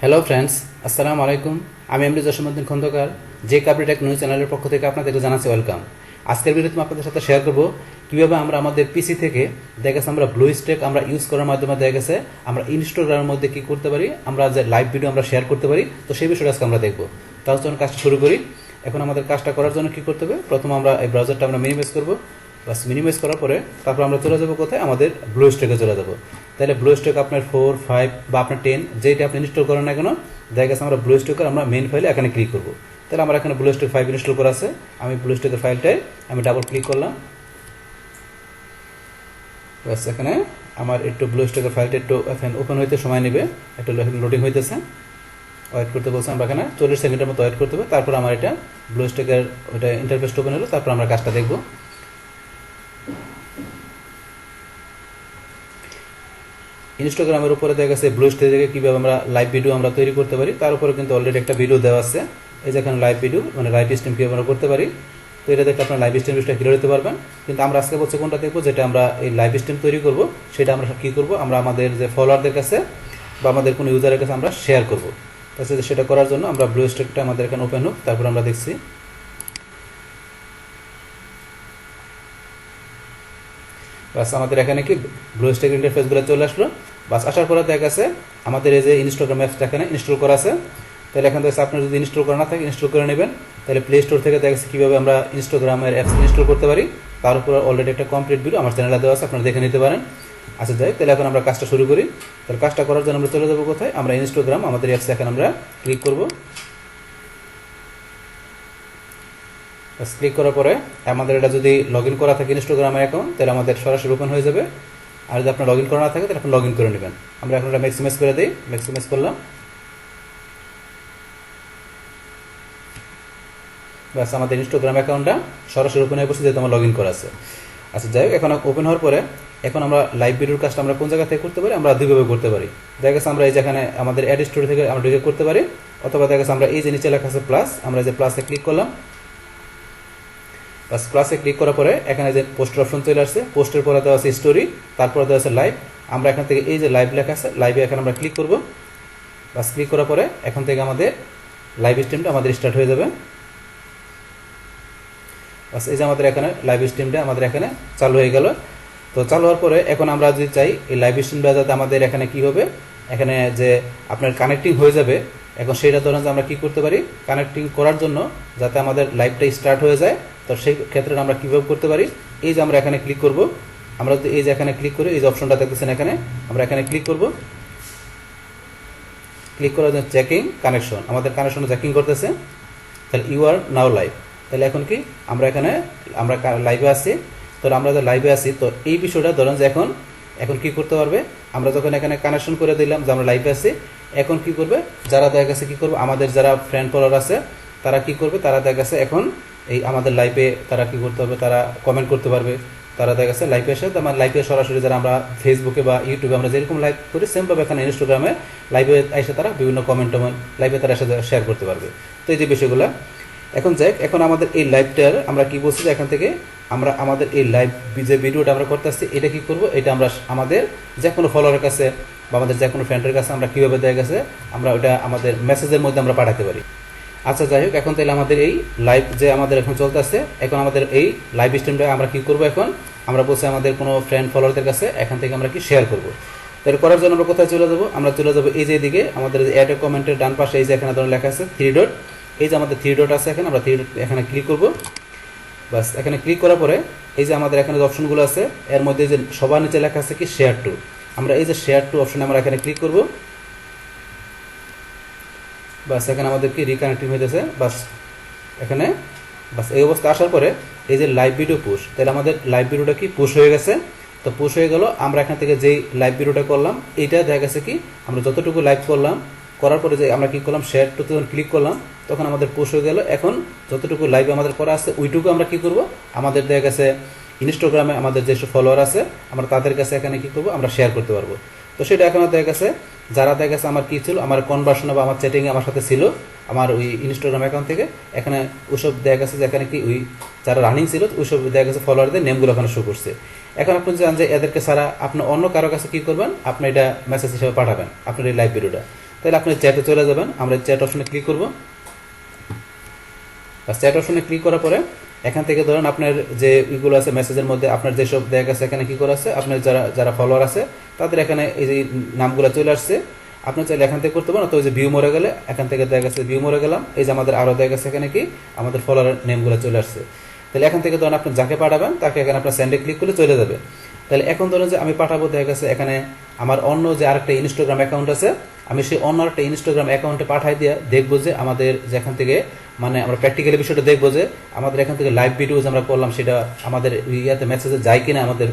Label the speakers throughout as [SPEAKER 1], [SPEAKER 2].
[SPEAKER 1] Hello friends, আসসালামু আলাইকুম। আমি এমডি জসীমউদ্দিন খন্দকার, যে কাপড়ি টেক নিউজ চ্যানেলের পক্ষ থেকে আপনাদেরকে জানাচ্ছি ওয়েলকাম। আজকের ভিডিওতে আমি আপনাদের সাথে শেয়ার করব কীভাবে আমরা আমাদের পিসি থেকে দেখা গেছে আমরা ব্লুস্ট্যাক আমরা ইউজ করার মাধ্যমে দেখা গেছে আমরা ইনস্টাগ্রামের মধ্যে কী করতে পারি, আমরা যে লাইভ ভিডিও আমরা শেয়ার করতে পারি। তো সেই বিষয়টা আজকে আমরা দেখবো। তার জন্য কাজটা শুরু করি। এখন আমাদের কাজটা করার জন্য কী করতে হবে, প্রথমে আমরা এই ব্রাউজারটা আমরা মিনিমাইজ করব। বাস মিনিমাইজ করার পরে তারপর আমরা চলে যাবো কোথায়, আমাদের ব্লুস্ট্যাকে চলে যাবো। তাহলে ব্লুস্ট্যাক আপনার 4, 5 বা আপনার 10 যেটা আপনি ইনস্টল করেন না কেন, দেখা গেছে আমরা ব্লুস্ট্যাকের আমরা মেন ফাইলে এখানে ক্লিক করবো। তাহলে আমার এখানে ব্লুস্ট্যাক 5 ইনস্টল করা আছে। আমি ব্লুস্ট্যাকের ফাইলটায় আমি ডাবল ক্লিক করলাম। বাস এখানে আমার একটু ব্লুস্ট্যাকের ফাইলটা একটু ওপেন হইতে সময় নেবে, একটু লোডিং হইতেছে, ওয়েট করতে বলছে। আমরা এখানে 40 সেকেন্ডের মতো ওয়েট করতে হবে। তারপর আমার এটা ব্লুস্ট্যাকের ওইটা ইন্টারফেসটা ওপেন হলো, তারপর আমরা কাজটা দেখবো। ইনস্টাগ্রামের উপরে দেখা গেছে ব্লুস্ট্যাক থেকে কীভাবে আমরা লাইভ ভিডিও আমরা তৈরি করতে পারি, তার উপরে কিন্তু অলরেডি একটা ভিডিও দেওয়া আছে। এই যে এখানে লাইভ ভিডিও মানে লাইভ স্ট্রিম কীভাবে আমরা করতে পারি। তো এটা দেখে আপনার লাইভ স্ট্রিমটা ক্লিয়ার হতে পারবেন। কিন্তু আমরা আজকে বলছি কোনটা দেখবো, যেটা আমরা এই লাইভ স্ট্রিম তৈরি করব, সেটা আমরা কী করবো, আমরা আমাদের যে ফলোয়ারদের কাছে বা আমাদের কোনো ইউজারের কাছে আমরা শেয়ার করবো। তাছাড়া সেটা করার জন্য আমরা ব্লুস্ট্যাকটা আমাদের এখানে ওপেন হোক, তারপর আমরা দেখছি। বাস আমাদের এখানে কি ব্লুস্ট্যাক ইন্টারফেসগুলো চলে আসলো। বাস আসার পরে দেখা গেছে আমাদের এই যে ইনস্টাগ্রাম অ্যাপসটা এখানে ইনস্টল করা আছে। তাহলে এখান থেকে আপনার যদি ইনস্টল করা না থাকে ইনস্টল করে নেবেন। তাহলে প্লে স্টোর থেকে দেখা গেছে কীভাবে আমরা ইনস্টাগ্রামের অ্যাপস ইনস্টল করতে পারি, তার উপর অলরেডি একটা কমপ্লিট ভিডিও আমার চ্যানেলে দেওয়া আছে, আপনারা দেখে নিতে পারেন। আচ্ছা যাই, তাহলে এখন আমরা কাজটা শুরু করি। তাহলে কাজটা করার জন্য আমরা চলে যাবো কোথায়, আমরা ইনস্টাগ্রাম আমাদের অ্যাপসে এখন আমরা ক্লিক করব। ক্লিক করার পরে আমাদের এটা যদি লগ ইন করা থাকে ইনস্টাগ্রামের অ্যাকাউন্ট, তাহলে আমাদের সরাসরি ওপেন হয়ে যাবে। আর যদি আপনার লগ ইন করা না থাকে তাহলে আপনি লগ ইন করে নেবেন। আমরা এখন এটা ম্যাক্সিমাইজ করে দিই, ম্যাক্সিমাইজ করলাম। ব্যাস আমাদের ইনস্টাগ্রাম অ্যাকাউন্টটা সরাসরি ওপেন হয়ে বসে, যেহেতু আমার লগ ইন করা আছে। আচ্ছা যাই হোক, এখন ওপেন হওয়ার পরে এখন আমরা লাইভ ভিডিওর কাজটা আমরা কোন জায়গা থেকে করতে পারি, আমরা দুইভাবে করতে পারি। দেখা গেছে আমরা এই যেখানে আমাদের অ্যাড স্টোরি থেকে আমরা ঢুকে করতে পারি, অথবা দেখা গেছে আমরা এই যে নিচে লেখা আছে প্লাস, আমরা এই যে প্লাসে ক্লিক করলাম। বাস প্লাসে ক্লিক করার পরে এখানে যে পোস্টের অপশন চলে আসছে, পোস্টের পরে দেওয়া আছে স্টোরি, তারপরে দেওয়া আছে লাইভ। আমরা এখান থেকে এই যে লাইভ লেখা আছে, লাইভে এখানে আমরা ক্লিক করব। বাস ক্লিক করার পরে এখান থেকে আমাদের লাইভ স্ট্রিমটা আমাদের স্টার্ট হয়ে যাবে। বাস এই যে আমাদের এখানে লাইভ স্ট্রিমটা আমাদের এখানে চালু হয়ে গেল। তো চালু হওয়ার পরে এখন আমরা যদি চাই এই লাইভ স্ট্রিমটা যাতে আমাদের এখানে কি হবে, এখানে যে আপনার কানেক্টিং হয়ে যাবে, এখন সেইটা ধরেন যে আমরা কি করতে পারি, কানেক্টিং করার জন্য যাতে আমাদের লাইভটা স্টার্ট হয়ে যায়। তো সেই ক্ষেত্রে আমরা কীভাবে করতে পারি, এই যে আমরা এখানে ক্লিক করব। আমরা যদি এই যে এখানে ক্লিক করি, এই যে অপশনটা দেখতেছেন এখানে, আমরা এখানে ক্লিক করব। ক্লিক করার জন্য চেকিং কানেকশন, আমাদের কানেকশন চেকিং করতেছে। তাহলে ইউ আর নাও লাইভ। তাহলে এখন কি আমরা এখানে আমরা লাইভে আছি। তো আমরা যে লাইভে আছি, তো এই বিষয়টা ধরেন যে এখন এখন কি করতে পারবে, আমরা যখন এখানে কানেকশন করে দিলাম যে আমরা লাইভে আছি, এখন কি করবে, যারা দেখা গেছে কি করবে, আমাদের যারা ফ্রেন্ড ফলোয়ার আছে তারা কি করবে, তারা দেখা গেছে এখন এই আমাদের লাইভে তারা কি করতে হবে, তারা কমেন্ট করতে পারবে। তারা দেখা গেছে লাইভে এসে আমার লাইভে সরাসরি যারা আমরা ফেসবুকে বা ইউটিউবে আমরা যেরকম লাইভ করি, সেমভাবে এখানে ইনস্টাগ্রামে লাইভে এসে তারা বিভিন্ন কমেন্ট লাইভে তারা এসে শেয়ার করতে পারবে। তো এই যে বিষয়গুলো এখন যাই, এখন আমাদের এই লাইভটার আমরা কি বলছি যে এখান থেকে আমরা আমাদের এই লাইভ যে ভিডিওটা আমরা করতে আসছি, এটা কি করব, এটা আমরা আমাদের যে কোনো ফলোয়ারের কাছে বা আমাদের যে কোনো ফ্রেন্ডের কাছে আমরা কীভাবে দেখা গেছে আমরা ওটা আমাদের মেসেজের মধ্যে আমরা পাঠাতে পারি। আচ্ছা যাই হোক, এখন তাহলে আমাদের এই লাইভ যে আমাদের এখন চলতে আসছে, এখন আমাদের এই লাইভ স্ট্রিমটা আমরা কি করব, এখন আমরা বলছি আমাদের কোনো ফ্রেন্ড ফলোয়ারদের কাছে এখান থেকে আমরা কি শেয়ার করব। তাহলে করার জন্য আমরা কোথায় চলে যাবো, আমরা চলে যাবো এই যে দিকে আমাদের অ্যাড এ কমেন্টের ডান পাশে এই যে এখানে ধরুন লেখা আছে 3 ডট, এই যে আমাদের 3 ডট আছে এখানে, আমরা 3 ডট এখানে ক্লিক করব। বাস এখানে ক্লিক করার পরে এই যে আমাদের এখানে যে অপশনগুলো আছে, এর মধ্যে যে সবার নিচে লেখা আছে কি শেয়ার টু, আমরা এই যে শেয়ার টু অপশনে আমরা এখানে ক্লিক করব। বাস এখানে আমাদের কি রিকানেক্টিং হয়েছে। বাস এখানে বাস এই অবস্থা আসার পরে এই যে লাইভ ভিডিও পুশ, তাহলে আমাদের লাইভ ভিডিওটা কি পুশ হয়ে গেছে। তো পুশ হয়ে গেল, আমরা এখান থেকে যেই লাইভ ভিডিওটা করলাম এইটা দেখা গেছে কি আমরা যতটুকু লাইভ করলাম, করার পরে যে আমরা কি করলাম শেয়ার টুতে যখন ক্লিক করলাম, তখন আমাদের পুশ হয়ে গেল। এখন যতটুকু লাইভ আমাদের করা আছে ওইটুকু আমরা কি করব, আমাদের দেখা গেছে ইনস্টাগ্রামে আমাদের যেসব ফলোয়ার আছে আমরা তাদের কাছে এখানে কি করব, আমরা শেয়ার করতে পারবো। তো সেটা এখন দেখা গেছে যারা দেখা গেছে আমার কি ছিল, আমার কনভার্সনে বা আমার চ্যাটিংয়ে আমার সাথে ছিল আমার ওই ইনস্টাগ্রাম অ্যাকাউন্ট থেকে, এখানে ওইসব দেখা গেছে যে এখানে কি ওই যারা রানিং ছিল ওইসব দেখা গেছে ফলোয়ারদের নেমগুলো এখানে শো করছে। এখন আপনি জানেন যে এদেরকে ছাড়া আপনি অন্য কারো কাছে কি করবেন, আপনি এটা মেসেজ হিসেবে পাঠাবেন আপনার এই লাইভ ভিডিওটা। তাহলে আপনি চ্যাটে চলে যাবেন, আমরা চ্যাট অপশনে ক্লিক করব। চ্যাট অপশনে ক্লিক করার পরে এখান থেকে ধরেন আপনার যে ইগুলো আছে মেসেজের মধ্যে আপনার যেসব দেখা গেছে এখানে কি করে আছে, আপনার যারা যারা ফলোয়ার আছে তাদের এখানে এই যে নামগুলো চলে আসছে। আপনি চাইলে এখান থেকে করতে পারেন, তো ওই যে ভিউ মরে গেলে এখান থেকে দেখা গেছে ভিউ মরে গেলাম, এই যে আমাদের আরও দেখা গেছে এখানে কি আমাদের ফলোয়ারের নেমগুলো চলে আসছে। তাহলে এখান থেকে ধরেন আপনি যাকে পাঠাবেন তাকে এখানে আপনার সেন্ডে ক্লিক করলে চলে যাবে। তাহলে এখন ধরেন যে আমি পাঠাবো দেখা গেছে এখানে আমার অন্য যে আরেকটা ইনস্টাগ্রাম অ্যাকাউন্ট আছে, আমি সেই অন্য একটা ইনস্টাগ্রাম অ্যাকাউন্টে পাঠাই দিয়ে দেখবো যে আমাদের যেখান থেকে মানে আমরা প্র্যাকটিক্যালি বিষয়টা দেখবো যে আমাদের এখান থেকে লাইভ ভিডিওজ আমরা করলাম সেটা আমাদের ইয়াতে মেসেজে যায় কিনা আমাদের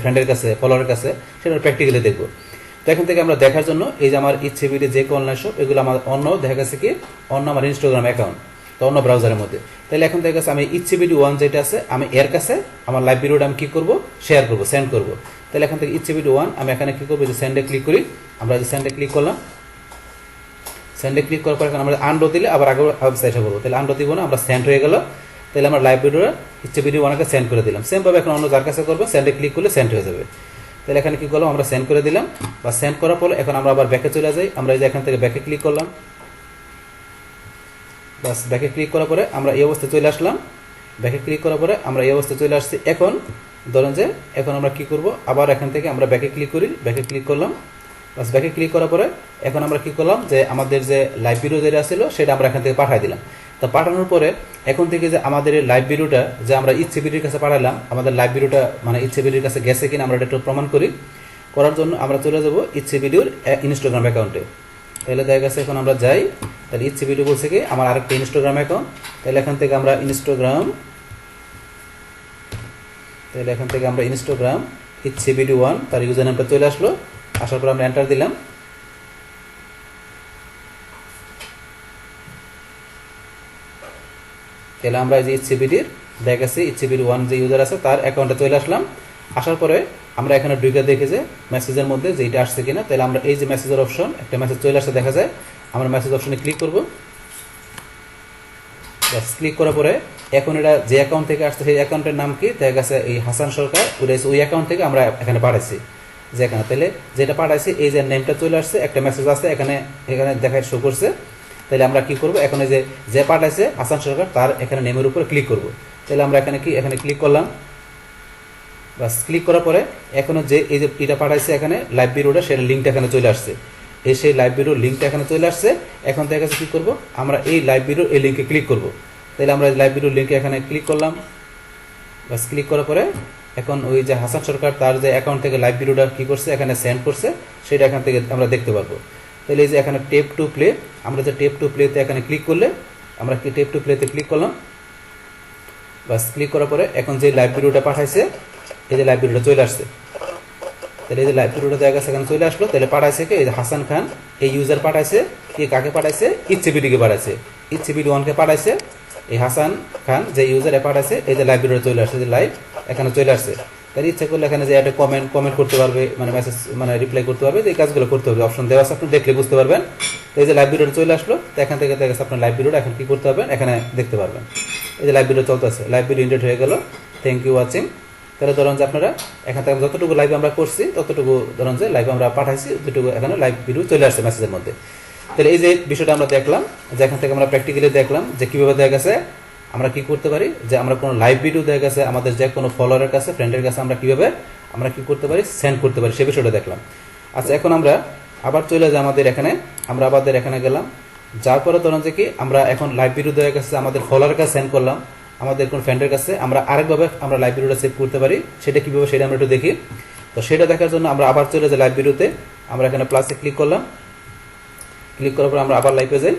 [SPEAKER 1] ফ্রেন্ডের কাছে ফলোয়ারের কাছে, সেটা প্র্যাকটিক্যালি দেখবো। তো এখান থেকে আমরা দেখার জন্য এই যে আমার ইচ্ছে ভিডিও যে অনলাইন শপ এগুলো আমার অন্য দেখা গেছে কি অন্য আমার ইনস্টাগ্রাম অ্যাকাউন্ট, তো অন্য ব্রাউজারের মধ্যে। তাহলে এখন দেখা গেছে আমি ইচ্ছে ভিডিও 1 যেটা আছে আমি এর কাছে আমার লাইভ ভিডিওটা আমি কি করবো শেয়ার করবো, সেন্ড করবো। তাহলে এখান থেকে ইচ্ছে ভিডিও 1 আমি এখানে কি করবো যে সেন্ডে ক্লিক করি, আমরা যে সেন্ডে ক্লিক করলাম, সেন্ডে ক্লিক করার পর এখন আমরা আনডো দিলে আবার আগে ওয়েবসাইটে করবো, তাহলে আনডো দিব না, আমরা সেন্ড হয়ে গেল। তাহলে আমরা লাইভ ভিডিওটা ইচ্ছে ভিডিও 1কে সেন্ড করে দিলাম। সেমভাবে এখন অন্য যার কাছে করবো সেন্ডে ক্লিক করলে সেন্ড হয়ে যাবে। তাহলে এখানে কি করলাম আমরা সেন্ড করে দিলাম, বা সেন্ড করার পর এখন আমরা আবার ব্যাকে চলে যাই, আমরা এই যে এখান থেকে ব্যাকে ক্লিক করলাম, বাস ব্যাকে ক্লিক করার পরে আমরা এই অবস্থায় চলে আসলাম। ব্যাকে ক্লিক করার পরে আমরা এই অবস্থায় চলে আসছি। এখন ধরেন যে এখন আমরা কি করব, আবার এখান থেকে আমরা ব্যাকে ক্লিক করি, ব্যাকে ক্লিক করলাম, বাস ব্যাকে ক্লিক করার পরে এখন আমরা কি করলাম যে আমাদের যে লাইভ ভিডিও যেটা ছিল সেটা আমরা এখান থেকে পাঠিয়ে দিলাম। তা পাঠানোর পরে এখন থেকে যে আমাদের এই লাইভ ভিডিওটা যে আমরা ইচ্ছে ভিডিওর কাছে পাঠালাম, আমাদের লাইভ ভিডিওটা মানে ইচ্ছে ভিডিওর কাছে গেছে কিনা আমরা এটা একটু প্রমাণ করি। করার জন্য আমরা চলে যাব ইচ্ছে ভিডিওর ইনস্টাগ্রাম অ্যাকাউন্টে। তাহলে দেখা গেছে এখন আমরা যাই, তাহলে ইচ্ছে ভিডিও বলছে কি আমার আরেকটা ইনস্টাগ্রাম অ্যাকাউন্ট, তাহলে এখান থেকে আমরা ইনস্টাগ্রাম ইচ্ছে ভিডিও 1 তার ইউজার নামটা চলে আসলো, আসার পর আমরা এন্টার দিলাম। তাহলে আমরা এই যে ইচ্ছে ভিডিওর দেখা গেছে ইচ্ছে ভিডিও 1 যে ইউজার আছে তার অ্যাকাউন্টে চলে আসলাম। আসার পরে আমরা এখানে ঢুকে দেখে যে মেসেজের মধ্যে যে এটা আসছে কিনা, তাহলে আমরা এই যে মেসেজের অপশন একটা মেসেজ চলে আসছে দেখা যায়, আমরা মেসেজ অপশনে ক্লিক করব। বাস ক্লিক করার পরে এখন এটা যে অ্যাকাউন্ট থেকে আসছে সেই অ্যাকাউন্টের নাম কি দেখা গেছে এই হাসান সরকার, ওই অ্যাকাউন্ট থেকে আমরা এখানে পাঠাইছি যে এখানে, তাহলে যেটা পাঠাইছি এই যে নেমটা চলে আসছে, একটা মেসেজ আছে এখানে এখানে দেখায় শো করছে। তাহলে আমরা কি করব, এখন এই যে পাঠাইছে হাসান সরকার তার এখানে নেমের উপরে ক্লিক করব। তাহলে আমরা এখানে ক্লিক করলাম, বাস ক্লিক করার পরে এখন যে এই যে এটা পাঠাইছে এখানে লাইভ ভিডিওটা সেটা লিঙ্কটা এখানে চলে আসছে, এই সেই লাইভ ভিডিওর লিঙ্কটা এখানে চলে আসছে। এখন দেখা যাচ্ছে কি করব, আমরা এই লাইভ ভিডিওর এই লিঙ্কে ক্লিক করব। তাহলে আমরা লাইভ ভিডিওর লিঙ্কে এখানে ক্লিক করলাম, বাস ক্লিক করার পরে এখন ওই যে হাসান সরকার তার যে অ্যাকাউন্ট থেকে লাইভ ভিডিওটা কি করছে এখানে সেন্ড করছে সেটা এখান থেকে আমরা দেখতে পারবো। তাহলে এই যে এখানে টেপ টু প্লে, আমরা যে টেপ টু প্লেতে এখানে ক্লিক করলে আমরা কি টেপ টু প্লেতে ক্লিক করলাম, বাস ক্লিক করার পরে এখন যে লাইভ ভিডিওটা পাঠাইছে এই যে লাইভ ভিডিওটা চলে আসছে। তাহলে এই যে লাইভ ভিডিওটা দেখা গেছে এখানে চলে আসলো। তাহলে পাঠাইছে কি এই যে হাসান খান এই ইউজার পাঠাইছে, কি কাকে পাঠাইছে ইচ্ছে ভিডিওকে পাঠাইছে, ইচ্ছে ভিডিও 1কে পাঠাইছে, এই হাসান খান যে ইউজারে পাঠাইছে এই যে লাইভ ভিডিওটা চলে আসছে, যে লাইভ এখানে চলে আসছে। তাহলে ইচ্ছে করলে এখানে যে একটা কমেন্ট করতে পারবে, মানে মেসেজ মানে রিপ্লাই করতে পারবে, এই কাজগুলো করতে হবে, অপশন দেওয়া আছে আপনি দেখলে বুঝতে পারবেন। তো এই যে লাইভ ভিডিওটা চলে আসলো, তো এখান থেকে দেখা গেছে আপনার লাইভ ভিডিওটা এখন কি করতে পারবেন এখানে দেখতে পারবেন। এই যে লাইভ ভিডিও চলতেছে, লাইভ ভিডিও ইন্টারনেট হয়ে গেল, থ্যাংক ইউ ওয়াচিং। তাহলে ধরুন যে আপনারা এখান থেকে যতটুকু লাইভ আমরা করছি ততটুকু ধরুন যে লাইভ আমরা পাঠাইছি দুটুকু এখানে লাইভ ভিডিও চলে আসছে মেসেজের মধ্যে। তাহলে এই যে বিষয়টা আমরা দেখলাম যে এখান থেকে আমরা প্র্যাকটিক্যালি দেখলাম যে কীভাবে দেখা গেছে আমরা কি করতে পারি, যে আমরা কোনো লাইভ ভিডিও দেখা গেছে আমাদের যে কোনো ফলোয়ারের কাছে ফ্রেন্ডের কাছে আমরা কীভাবে আমরা কি করতে পারি সেন্ড করতে পারি সে বিষয়টা দেখলাম। আচ্ছা এখন আমরা আবার চলে যাই আমাদের এখানে, আমরা আমাদের এখানে গেলাম, যার পরে ধরুন যে কি আমরা এখন লাইভ ভিডিও দেখা গেছে আমাদের ফলোয়ারের কাছে সেন্ড করলাম, আমাদের কোন ফ্রেন্ডের কাছে আমরা আরেকভাবে আমরা লাইভ ভিডিওটা সেভ করতে পারি, সেটা কীভাবে সেটা আমরা একটু দেখি। তো সেটা দেখার জন্য আমরা আবার চলে যাই লাইভ ভিডিওতে, আমরা এখানে প্লাসে ক্লিক করলাম, ক্লিক করার পর আমরা আবার লাইভে যাই,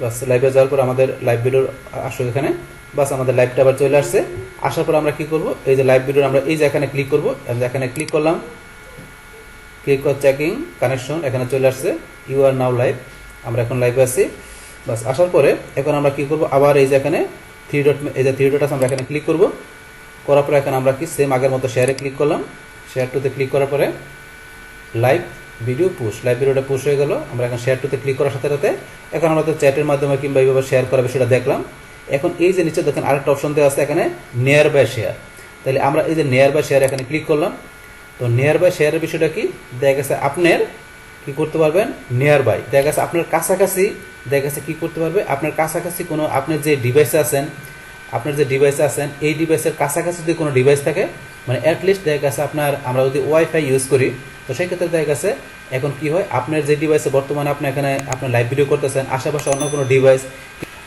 [SPEAKER 1] বাস লাইভে যাওয়ার পর আমাদের লাইভ ভিডিওর আসলে এখানে বাস আমাদের লাইভটা আবার চলে আসছে। আসার পর আমরা কি করব, এই যে লাইভ ভিডিওর আমরা এই যে এখানে ক্লিক করব, এখানে ক্লিক করলাম, ক্লিক করে চেকিং কানেকশন এখানে চলে আসছে, ইউ আর নাও লাইভ, আমরা এখন লাইভে আছি। বাস আসার পরে এখন আমরা কি করব, আবার এই যে এখানে থ্রি ডট আছে আমরা এখানে ক্লিক করব, করার পরে এখানে আমরা কি সেম আগের মতো শেয়ারে ক্লিক করলাম, শেয়ার টুতে ক্লিক করার পরে লাইভ ভিডিও পুশ, লাইভ ভিডিওটা পুশ হয়ে গেল। আমরা এখন শেয়ার টুতে ক্লিক করার সাথে সাথে এখন আমরা তো চ্যাটের মাধ্যমে কিংবা এইভাবে শেয়ার করা বিষয়টা দেখলাম। এখন এই যে নিচে দেখেন আরেকটা অপশন দেওয়া আছে এখানে নিয়ার বাই শেয়ার, তাহলে আমরা এই যে নিয়ার বাই শেয়ার এখানে ক্লিক করলাম। তো নিয়ার বাই শেয়ারের বিষয়টা কি দেখা গেছে আপনার কি করতে পারবেন, নিয়ার বাই, দেখা গেছে আপনার কাছাকাছি, দেখা গেছে কি করতে পারবে, আপনার কাছাকাছি কোনো আপনার যে ডিভাইসে আছেন, এই ডিভাইসের কাছাকাছি যদি কোনো ডিভাইস থাকে, মানে অ্যাটলিস্ট দেখা গেছে আপনার, আমরা যদি ওয়াইফাই ইউজ করি, তো সেই ক্ষেত্রে দেখা গেছে এখন কি হয়, আপনার যে ডিভাইসে বর্তমানে আপনি এখানে আপনার লাইভ ভিডিও করতেছেন, আশেপাশে অন্য কোনো ডিভাইস,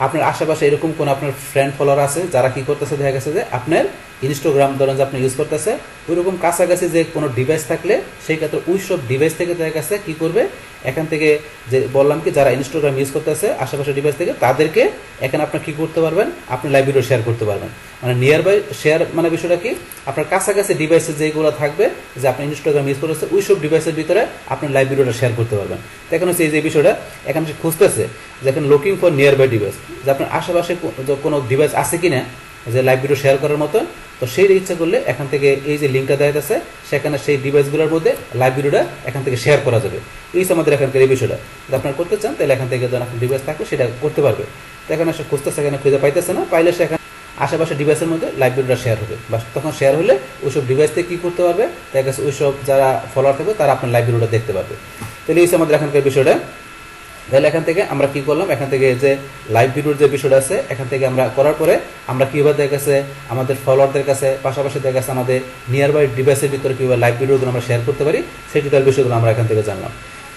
[SPEAKER 1] আপনার আশেপাশে এরকম কোনো আপনার ফ্রেন্ড ফলোয়ার আছে যারা কি করতেছে, দেখা গেছে যে আপনার ইনস্টাগ্রাম ধরেন যে আপনি ইউজ করতেছে, ওইরকম কাছাকাছি যে কোনো ডিভাইস থাকলে সেই ক্ষেত্রে ওই সব ডিভাইস থেকে দেখা গেছে কি করবে, এখান থেকে যে বললাম কি যারা ইনস্টাগ্রাম ইউজ করতেছে আশেপাশে ডিভাইস থেকে, তাদেরকে এখানে আপনার কি করতে পারবেন, আপনি লাইভ ভিডিও শেয়ার করতে পারবেন। মানে নিয়ার বাই শেয়ার মানে বিষয়টা কি, আপনার কাছাকাছি ডিভাইসে যেগুলো থাকবে যে আপনি ইনস্টাগ্রাম ইউজ করতেছে, ওই সব ডিভাইসের ভিতরে আপনি লাইভ ভিডিওটা শেয়ার করতে পারবেন। তো এখন হচ্ছে এই যে বিষয়টা এখানে সে খুঁজতেছে যে এখন looking for nearby device, যে আপনার আশেপাশে কোনো ডিভাইস আছে কিনা যে লাইভ ভিডিও শেয়ার করার মতন। তো সেই ইচ্ছা করলে এখান থেকে এই যে লিঙ্কটা দেওয়া আছে, সেখানে সেই ডিভাইসগুলোর মধ্যে লাইভ ভিডিওটা এখান থেকে শেয়ার করা যাবে। এই আমাদের এখানকার এই বিষয়টা যদি আপনার করতে চান, তাহলে এখান থেকে যখন আপনার ডিভাইস থাকলে সেটা করতে পারবে। তো এখানে সে খুঁজতেছে, এখানে খুঁজে পাইতেছে না, পাইলে সে এখানে আশেপাশে ডিভাইসের মধ্যে লাইভ ভিডিওটা শেয়ার হবে, বা তখন শেয়ার হলে ওইসব ডিভাইস থেকে কী করতে পারবে, দেখা গেছে ওইসব যারা ফলোয়ার থাকবে তারা আপনার লাইভ ভিডিওটা দেখতে পারবে। তাহলে এই আমাদের এখানকার বিষয়টা। তাহলে এখান থেকে আমরা কি করলাম, এখান থেকে যে লাইভ ভিডিওর যে বিষয়টা আছে এখান থেকে আমরা করার পরে আমরা কীভাবে দেখা গেছে আমাদের ফলোয়ারদের কাছে, পাশাপাশি দেখা গেছে আমাদের নিয়ার বাই ডিভাইসের ভিতরে কীভাবে লাইভ ভিডিওগুলো আমরা শেয়ার করতে পারি, সেই টোটাল বিষয়গুলো আমরা এখান থেকে জানলাম।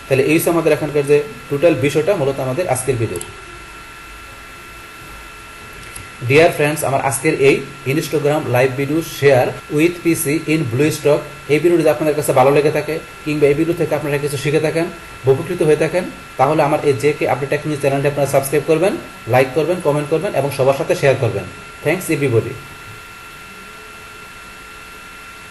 [SPEAKER 1] তাহলে এই আমাদের এখানকার যে টোটাল বিষয়টা মূলত আমাদের আজকের ভিডিও। ডিয়ার ফ্রেন্ডস, আমার আজকের এই Instagram live video share with PC in Bluestacks এই ভিডিওটি যদি আপনাদের কাছে ভালো লেগে থাকে, কিংবা এই ভিডিও থেকে আপনারা কিছু শিখে থাকেন, উপকৃত হয়ে থাকেন, তাহলে আমার এই জেকে আপডেট টেকনিক চ্যানেলটি আপনারা সাবস্ক্রাইব করবেন, লাইক করবেন, কমেন্ট করবেন এবং সবার সাথে শেয়ার করবেন। Thanks everybody.